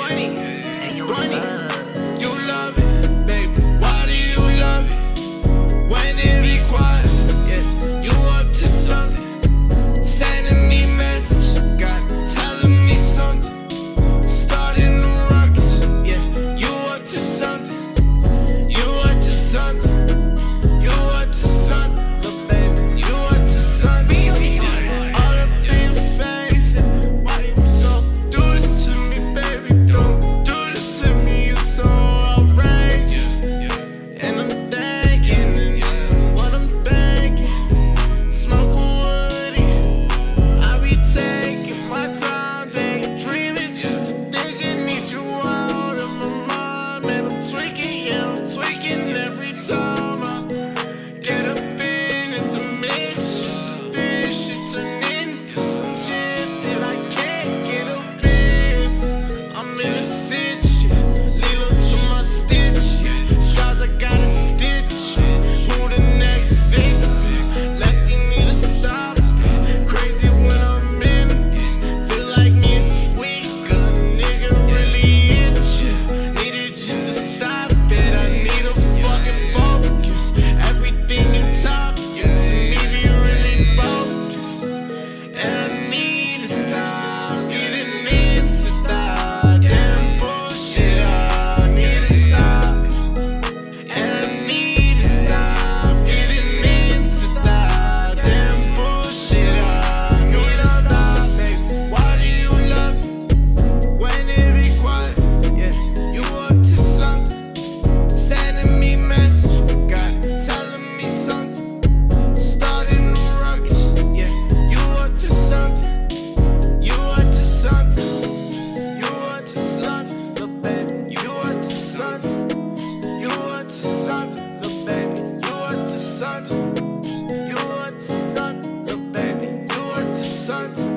20, you love it, baby. Why do you love it? When it be quiet, yeah, you up to something. Sending me message, God telling me something. Starting the ruckus, yeah, you up to something. You up to something. You up to something, little baby. You up to something. All up in your face, why you so do this to me, baby? Don't do this to me, you so outrageous. And I'm thinking, what I'm thinking, smoke a woody. I be taking my time, daydreaming, just to think I need you out of my mind. Man, I'm tweaking, yeah, I'm tweaking every time I get up in the mix. Just this shit turn into some shit that I can't get up in. I'm innocent, shit. Lilo to my stitch, yeah. Scars I gotta stitch. Who the next victim? Lefty need to stop. Crazy when I'm in this. Feel like me a tweaker. Nigga really itch. Needed just to stop it. I need a fucking focus. Everything you talking to me be really bogus. And I need to stop getting into that damn bullshit. I need to stop it. And I need to stop getting into that damn bullshit. I need to stop, baby. Why do you love me when it be quiet? Yeah, you up to something. Sending me message, God telling me something. Starting the ruckus, yeah, you up to something. You up to something. You up to something, little baby. You up to something. You up to something, little baby. You up to something. You up to something, little baby. You up to something.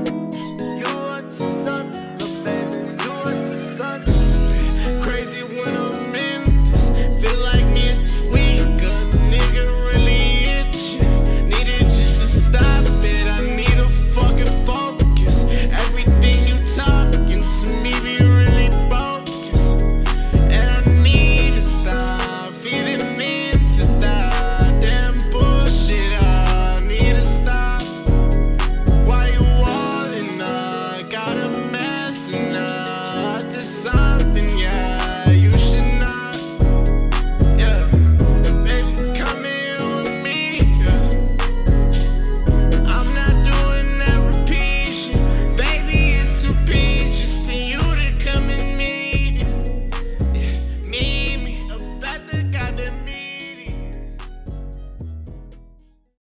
You up to something, little baby. You up to something. Crazy when I'm in this. Feel like me a tweaker. Nigga really itching. Needed just to stop it. I need a fucking focus. Everything you talking to me be really bogus. And I need to stop feeding into that damn bullshit. I need to stop. Why you all in? Got a mess and I decide.